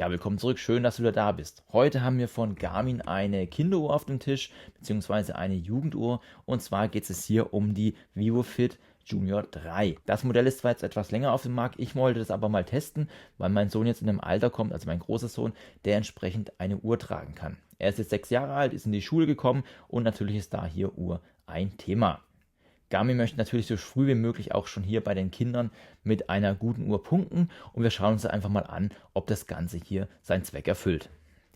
Ja, willkommen zurück. Schön, dass du wieder da bist. Heute haben wir von Garmin eine Kinderuhr auf dem Tisch, beziehungsweise eine Jugenduhr. Und zwar geht es hier um die VivoFit Junior 3. Das Modell ist zwar jetzt etwas länger auf dem Markt, ich wollte das aber mal testen, weil mein Sohn jetzt in einem Alter kommt, also mein großer Sohn, der entsprechend eine Uhr tragen kann. Er ist jetzt 6 Jahre alt, ist in die Schule gekommen und natürlich ist da hier Uhr ein Thema. Garmin möchte natürlich so früh wie möglich auch schon hier bei den Kindern mit einer guten Uhr punkten und wir schauen uns einfach mal an, ob das Ganze hier seinen Zweck erfüllt.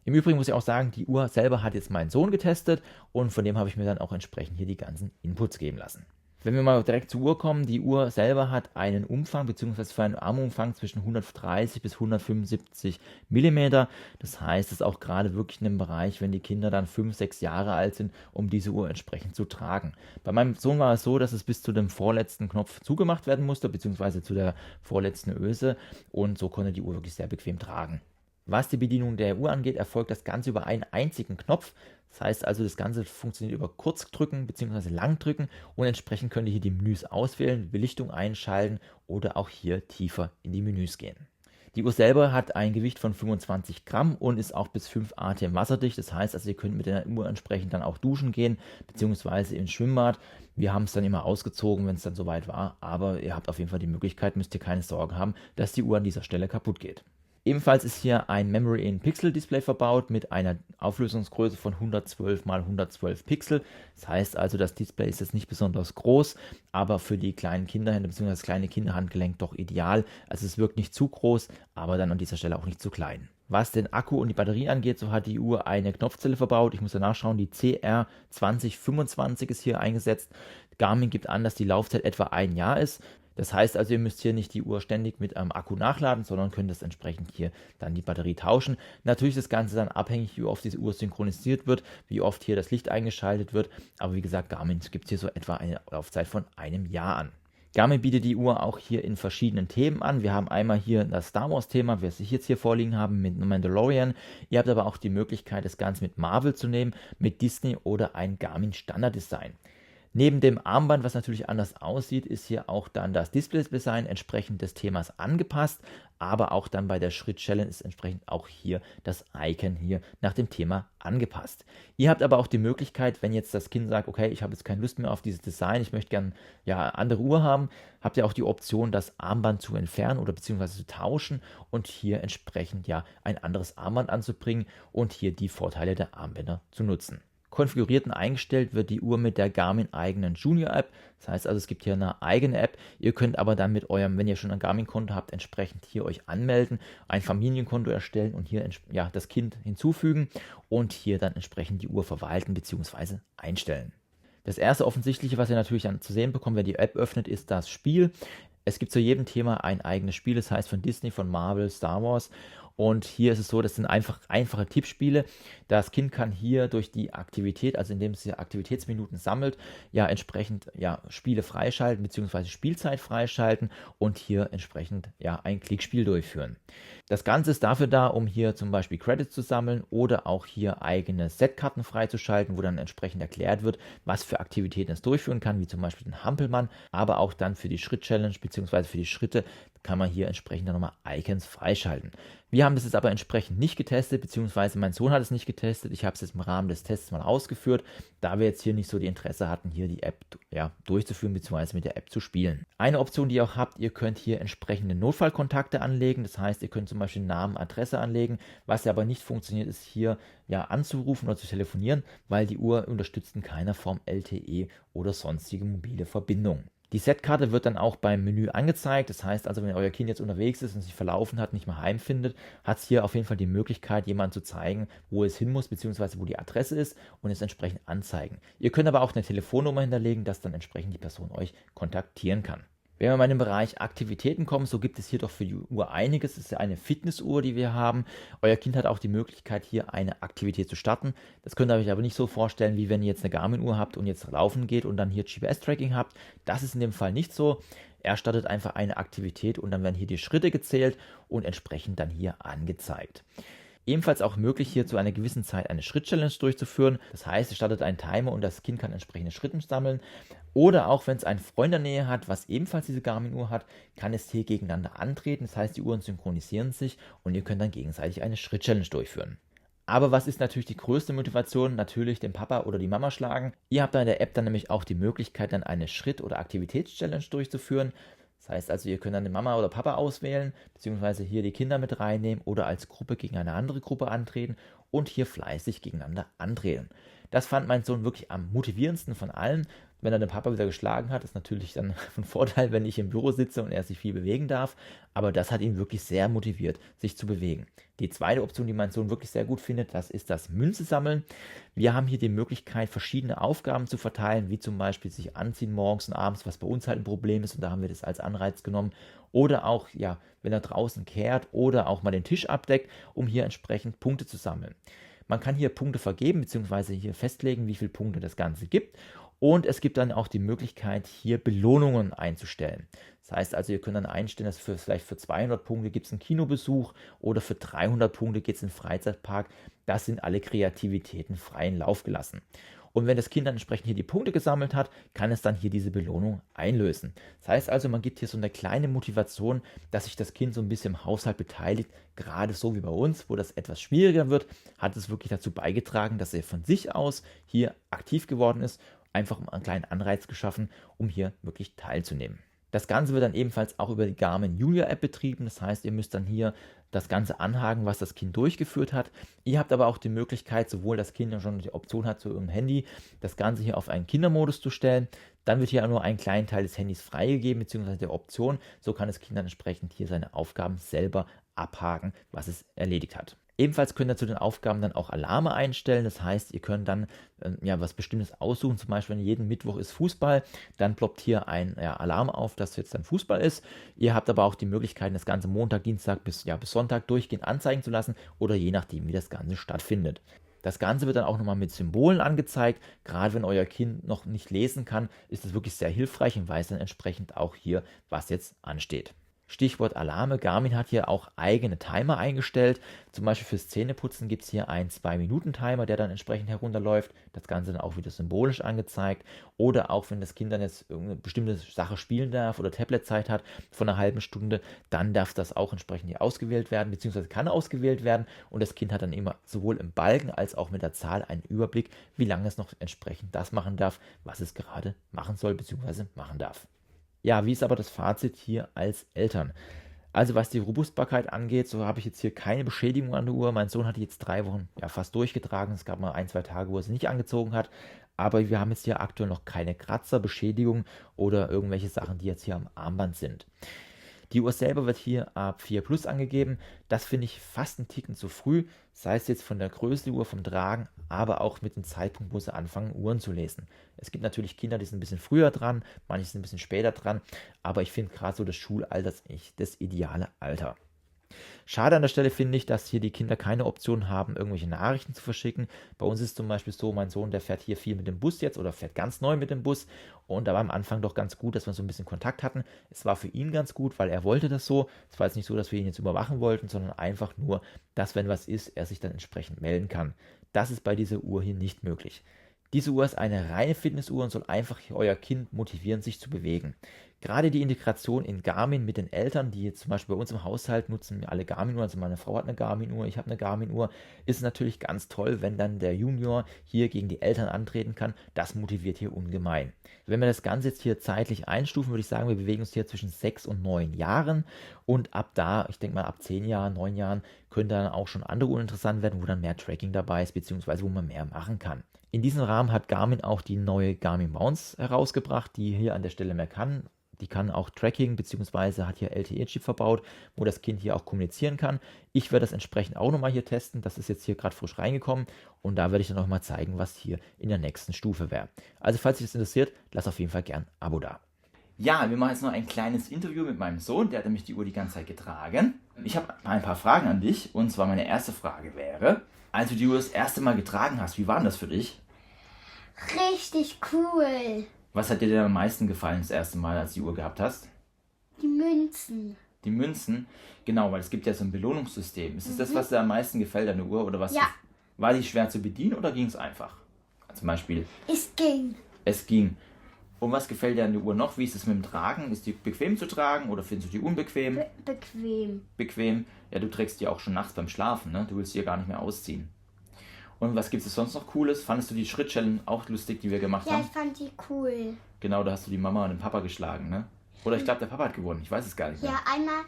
Im Übrigen muss ich auch sagen, die Uhr selber hat jetzt mein Sohn getestet und von dem habe ich mir dann auch entsprechend hier die ganzen Inputs geben lassen. Wenn wir mal direkt zur Uhr kommen, die Uhr selber hat einen Umfang bzw. für einen Armumfang zwischen 130 bis 175 mm. Das heißt, es ist auch gerade wirklich in dem Bereich, wenn die Kinder dann 5, 6 Jahre alt sind, um diese Uhr entsprechend zu tragen. Bei meinem Sohn war es so, dass es bis zu dem vorletzten Knopf zugemacht werden musste, beziehungsweise zu der vorletzten Öse, und so konnte die Uhr wirklich sehr bequem tragen. Was die Bedienung der Uhr angeht, erfolgt das Ganze über einen einzigen Knopf. Das heißt also, das Ganze funktioniert über Kurzdrücken bzw. Langdrücken und entsprechend könnt ihr hier die Menüs auswählen, Belichtung einschalten oder auch hier tiefer in die Menüs gehen. Die Uhr selber hat ein Gewicht von 25 Gramm und ist auch bis 5 ATM wasserdicht. Das heißt also, ihr könnt mit der Uhr entsprechend dann auch duschen gehen bzw. ins Schwimmbad. Wir haben es dann immer ausgezogen, wenn es dann soweit war, aber ihr habt auf jeden Fall die Möglichkeit, müsst ihr keine Sorge haben, dass die Uhr an dieser Stelle kaputt geht. Ebenfalls ist hier ein Memory-in-Pixel-Display verbaut mit einer Auflösungsgröße von 112 x 112 Pixel. Das heißt also, das Display ist jetzt nicht besonders groß, aber für die kleinen Kinderhände bzw. das kleine Kinderhandgelenk doch ideal. Also es wirkt nicht zu groß, aber dann an dieser Stelle auch nicht zu klein. Was den Akku und die Batterie angeht, so hat die Uhr eine Knopfzelle verbaut. Ich muss danach schauen, die CR2025 ist hier eingesetzt. Garmin gibt an, dass die Laufzeit etwa ein Jahr ist. Das heißt also, ihr müsst hier nicht die Uhr ständig mit einem Akku nachladen, sondern könnt das entsprechend hier dann die Batterie tauschen. Natürlich ist das Ganze dann abhängig, wie oft diese Uhr synchronisiert wird, wie oft hier das Licht eingeschaltet wird. Aber wie gesagt, Garmin gibt hier so etwa eine Laufzeit von einem Jahr an. Garmin bietet die Uhr auch hier in verschiedenen Themen an. Wir haben einmal hier das Star Wars Thema, was ich jetzt hier vorliegen habe, mit Mandalorian. Ihr habt aber auch die Möglichkeit, das Ganze mit Marvel zu nehmen, mit Disney oder ein Garmin Standard Design. Neben dem Armband, was natürlich anders aussieht, ist hier auch dann das Display-Design entsprechend des Themas angepasst, aber auch dann bei der Schritt-Challenge ist entsprechend auch hier das Icon hier nach dem Thema angepasst. Ihr habt aber auch die Möglichkeit, wenn jetzt das Kind sagt, okay, ich habe jetzt keine Lust mehr auf dieses Design, ich möchte gerne andere Uhr haben, habt ihr auch die Option, das Armband zu entfernen oder beziehungsweise zu tauschen und hier entsprechend ein anderes Armband anzubringen und hier die Vorteile der Armbänder zu nutzen. Konfiguriert und eingestellt wird die Uhr mit der Garmin eigenen Junior App. Das heißt also, es gibt hier eine eigene App. Ihr könnt aber dann mit eurem, wenn ihr schon ein Garmin-Konto habt, entsprechend hier euch anmelden, ein Familienkonto erstellen und hier das Kind hinzufügen und hier dann entsprechend die Uhr verwalten bzw. einstellen. Das erste Offensichtliche, was ihr natürlich dann zu sehen bekommt, wenn die App öffnet, ist das Spiel. Es gibt zu jedem Thema ein eigenes Spiel, das heißt von Disney, von Marvel, Star Wars. Und hier ist es so, das sind einfache Tippspiele. Das Kind kann hier durch die Aktivität, also indem es hier Aktivitätsminuten sammelt, entsprechend Spiele freischalten bzw. Spielzeit freischalten und hier entsprechend ein Klickspiel durchführen. Das Ganze ist dafür da, um hier zum Beispiel Credits zu sammeln oder auch hier eigene Setkarten freizuschalten, wo dann entsprechend erklärt wird, was für Aktivitäten es durchführen kann, wie zum Beispiel den Hampelmann, aber auch dann für die Schritt-Challenge bzw. für die Schritte kann man hier entsprechend dann nochmal Icons freischalten. Wir haben das jetzt aber entsprechend nicht getestet, beziehungsweise mein Sohn hat es nicht getestet. Ich habe es jetzt im Rahmen des Tests mal ausgeführt, da wir jetzt hier nicht so die Interesse hatten, hier die App durchzuführen, beziehungsweise mit der App zu spielen. Eine Option, die ihr auch habt, ihr könnt hier entsprechende Notfallkontakte anlegen. Das heißt, ihr könnt zum Beispiel Namen, Adresse anlegen. Was ja aber nicht funktioniert, ist hier anzurufen oder zu telefonieren, weil die Uhr unterstützt in keiner Form LTE oder sonstige mobile Verbindung. Die Setkarte wird dann auch beim Menü angezeigt. Das heißt also, wenn euer Kind jetzt unterwegs ist und sich verlaufen hat, nicht mehr heimfindet, hat es hier auf jeden Fall die Möglichkeit, jemandem zu zeigen, wo es hin muss, beziehungsweise wo die Adresse ist und es entsprechend anzeigen. Ihr könnt aber auch eine Telefonnummer hinterlegen, dass dann entsprechend die Person euch kontaktieren kann. Wenn wir mal in den Bereich Aktivitäten kommen, so gibt es hier doch für die Uhr einiges. Es ist ja eine Fitnessuhr, die wir haben. Euer Kind hat auch die Möglichkeit, hier eine Aktivität zu starten. Das könnt ihr euch aber nicht so vorstellen, wie wenn ihr jetzt eine Garmin-Uhr habt und jetzt laufen geht und dann hier GPS-Tracking habt. Das ist in dem Fall nicht so. Er startet einfach eine Aktivität und dann werden hier die Schritte gezählt und entsprechend dann hier angezeigt. Ebenfalls auch möglich, hier zu einer gewissen Zeit eine Schritt-Challenge durchzuführen. Das heißt, es startet ein Timer und das Kind kann entsprechende Schritte sammeln. Oder auch, wenn es einen Freund in der Nähe hat, was ebenfalls diese Garmin-Uhr hat, kann es hier gegeneinander antreten. Das heißt, die Uhren synchronisieren sich und ihr könnt dann gegenseitig eine Schritt-Challenge durchführen. Aber was ist natürlich die größte Motivation? Natürlich den Papa oder die Mama schlagen. Ihr habt da in der App dann nämlich auch die Möglichkeit, dann eine Schritt- oder Aktivitäts-Challenge durchzuführen. Das heißt also, ihr könnt dann den Mama oder Papa auswählen, beziehungsweise hier die Kinder mit reinnehmen oder als Gruppe gegen eine andere Gruppe antreten und hier fleißig gegeneinander antreten. Das fand mein Sohn wirklich am motivierendsten von allen. Wenn er den Papa wieder geschlagen hat, ist natürlich dann von Vorteil, wenn ich im Büro sitze und er sich viel bewegen darf. Aber das hat ihn wirklich sehr motiviert, sich zu bewegen. Die zweite Option, die mein Sohn wirklich sehr gut findet, das ist das Münze sammeln. Wir haben hier die Möglichkeit, verschiedene Aufgaben zu verteilen, wie zum Beispiel sich anziehen morgens und abends, was bei uns halt ein Problem ist und da haben wir das als Anreiz genommen. Oder auch, ja, wenn er draußen kehrt oder auch mal den Tisch abdeckt, um hier entsprechend Punkte zu sammeln. Man kann hier Punkte vergeben, beziehungsweise hier festlegen, wie viele Punkte das Ganze gibt. Und es gibt dann auch die Möglichkeit, hier Belohnungen einzustellen. Das heißt also, ihr könnt dann einstellen, dass vielleicht für 200 Punkte gibt es einen Kinobesuch oder für 300 Punkte geht es in den Freizeitpark. Das sind alle Kreativitäten freien Lauf gelassen. Und wenn das Kind dann entsprechend hier die Punkte gesammelt hat, kann es dann hier diese Belohnung einlösen. Das heißt also, man gibt hier so eine kleine Motivation, dass sich das Kind so ein bisschen im Haushalt beteiligt. Gerade so wie bei uns, wo das etwas schwieriger wird, hat es wirklich dazu beigetragen, dass er von sich aus hier aktiv geworden ist, einfach einen kleinen Anreiz geschaffen, um hier wirklich teilzunehmen. Das Ganze wird dann ebenfalls auch über die Garmin Julia App betrieben. Das heißt, ihr müsst dann hier das Ganze anhaken, was das Kind durchgeführt hat. Ihr habt aber auch die Möglichkeit, sowohl das Kind schon die Option hat zu eurem Handy, das Ganze hier auf einen Kindermodus zu stellen. Dann wird hier nur ein kleiner Teil des Handys freigegeben, beziehungsweise der Option. So kann das Kind dann entsprechend hier seine Aufgaben selber abhaken, was es erledigt hat. Ebenfalls könnt ihr zu den Aufgaben dann auch Alarme einstellen. Das heißt, ihr könnt dann was Bestimmtes aussuchen. Zum Beispiel, wenn jeden Mittwoch ist Fußball, dann ploppt hier ein Alarm auf, dass jetzt dann Fußball ist. Ihr habt aber auch die Möglichkeit, das Ganze Montag, Dienstag bis Sonntag durchgehend anzeigen zu lassen oder je nachdem, wie das Ganze stattfindet. Das Ganze wird dann auch nochmal mit Symbolen angezeigt. Gerade wenn euer Kind noch nicht lesen kann, ist das wirklich sehr hilfreich und weiß dann entsprechend auch hier, was jetzt ansteht. Stichwort Alarme. Garmin hat hier auch eigene Timer eingestellt. Zum Beispiel fürs Zähneputzen gibt es hier einen 2-Minuten-Timer, der dann entsprechend herunterläuft. Das Ganze dann auch wieder symbolisch angezeigt. Oder auch wenn das Kind dann jetzt irgendeine bestimmte Sache spielen darf oder Tabletzeit hat von einer halben Stunde, dann darf das auch entsprechend hier ausgewählt werden, beziehungsweise kann ausgewählt werden. Und das Kind hat dann immer sowohl im Balken als auch mit der Zahl einen Überblick, wie lange es noch entsprechend das machen darf, was es gerade machen soll, beziehungsweise machen darf. Ja, wie ist aber das Fazit hier als Eltern? Also was die Robustbarkeit angeht, so habe ich jetzt hier keine Beschädigung an der Uhr. Mein Sohn hat die jetzt 3 Wochen fast durchgetragen. Es gab mal 1, 2 Tage, wo er sie nicht angezogen hat. Aber wir haben jetzt hier aktuell noch keine Kratzer, Beschädigung oder irgendwelche Sachen, die jetzt hier am Armband sind. Die Uhr selber wird hier ab 4 Plus angegeben. Das finde ich fast einen Ticken zu früh, sei es jetzt von der Größe der Uhr, vom Tragen, aber auch mit dem Zeitpunkt, wo sie anfangen, Uhren zu lesen. Es gibt natürlich Kinder, die sind ein bisschen früher dran, manche sind ein bisschen später dran, aber ich finde gerade so das Schulalter ist echt das ideale Alter. Schade an der Stelle finde ich, dass hier die Kinder keine Option haben, irgendwelche Nachrichten zu verschicken. Bei uns ist es zum Beispiel so, mein Sohn, der fährt hier viel mit dem Bus jetzt oder fährt ganz neu mit dem Bus. Und da war am Anfang doch ganz gut, dass wir so ein bisschen Kontakt hatten. Es war für ihn ganz gut, weil er wollte das so. Es war jetzt nicht so, dass wir ihn jetzt überwachen wollten, sondern einfach nur, dass wenn was ist, er sich dann entsprechend melden kann. Das ist bei dieser Uhr hier nicht möglich. Diese Uhr ist eine reine Fitnessuhr und soll einfach euer Kind motivieren, sich zu bewegen. Gerade die Integration in Garmin mit den Eltern, die jetzt zum Beispiel bei uns im Haushalt nutzen alle Garmin-Uhr, also meine Frau hat eine Garmin-Uhr, ich habe eine Garmin-Uhr, ist natürlich ganz toll, wenn dann der Junior hier gegen die Eltern antreten kann. Das motiviert hier ungemein. Wenn wir das Ganze jetzt hier zeitlich einstufen, würde ich sagen, wir bewegen uns hier zwischen 6 und 9 Jahren und ab da, ich denke mal ab 10 Jahren, 9 Jahren, können dann auch schon andere Uhren interessant werden, wo dann mehr Tracking dabei ist, beziehungsweise wo man mehr machen kann. In diesem Rahmen hat Garmin auch die neue Garmin Bounce herausgebracht, die hier an der Stelle mehr kann. Die kann auch Tracking, beziehungsweise hat hier LTE-Chip verbaut, wo das Kind hier auch kommunizieren kann. Ich werde das entsprechend auch nochmal hier testen. Das ist jetzt hier gerade frisch reingekommen und da werde ich dann nochmal zeigen, was hier in der nächsten Stufe wäre. Also falls dich das interessiert, lass auf jeden Fall gern ein Abo da. Ja, wir machen jetzt noch ein kleines Interview mit meinem Sohn, der hat nämlich die Uhr die ganze Zeit getragen. Ich habe ein paar Fragen an dich und zwar meine erste Frage wäre, als du die Uhr das erste Mal getragen hast, wie war denn das für dich? Richtig cool. Was hat dir denn am meisten gefallen das erste Mal, als du die Uhr gehabt hast? Die Münzen. Die Münzen, genau, weil es gibt ja so ein Belohnungssystem. Ist es das, was dir am meisten gefällt an der Uhr? Oder was? Ja. War die schwer zu bedienen oder ging es einfach? Zum Beispiel, Es ging. es ging. Und was gefällt dir an der Uhr noch? Wie ist es mit dem Tragen? Ist die bequem zu tragen oder findest du die unbequem? Bequem. Bequem. Ja, du trägst die auch schon nachts beim Schlafen, ne? Du willst sie ja gar nicht mehr ausziehen. Und was gibt es sonst noch Cooles? Fandest du die Schrittschellen auch lustig, die wir gemacht Ja, haben? ich fand die cool. Genau, da hast du die Mama und den Papa geschlagen, ne? Oder ich glaube, der Papa hat gewonnen. Ich weiß es gar nicht mehr. Ja, einmal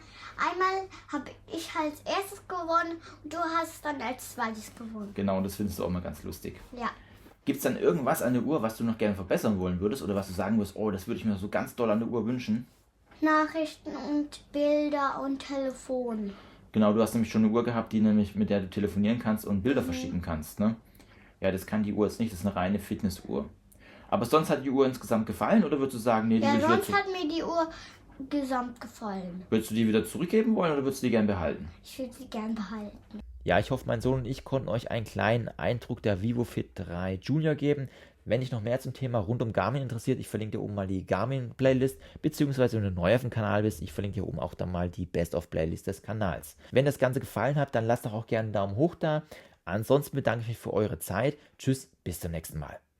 habe ich als erstes gewonnen und du hast dann als zweites gewonnen. Genau, und das findest du auch mal ganz lustig. Ja. Gibt es dann irgendwas an der Uhr, was du noch gerne verbessern wollen würdest? Oder was du sagen würdest, oh, das würde ich mir so ganz doll an der Uhr wünschen? Nachrichten und Bilder und Telefon. Genau, du hast nämlich schon eine Uhr gehabt, mit der du telefonieren kannst und Bilder verschicken kannst, ne? Ja, das kann die Uhr jetzt nicht, das ist eine reine Fitnessuhr. Aber sonst hat die Uhr insgesamt gefallen oder würdest du sagen, nee, die Ja, will ich sonst wieder hat mir die Uhr gesamt gefallen. würdest du die wieder zurückgeben wollen oder würdest du die gern behalten? Ich würde sie gern behalten. Ja, ich hoffe, mein Sohn und ich konnten euch einen kleinen Eindruck der VivoFit 3 Junior geben. Wenn dich noch mehr zum Thema rund um Garmin interessiert, ich verlinke dir oben mal die Garmin-Playlist, beziehungsweise wenn du neu auf dem Kanal bist, ich verlinke dir oben auch dann mal die Best-of-Playlist des Kanals. Wenn das Ganze gefallen hat, dann lasst doch auch gerne einen Daumen hoch da. Ansonsten bedanke ich mich für eure Zeit. Tschüss, bis zum nächsten Mal.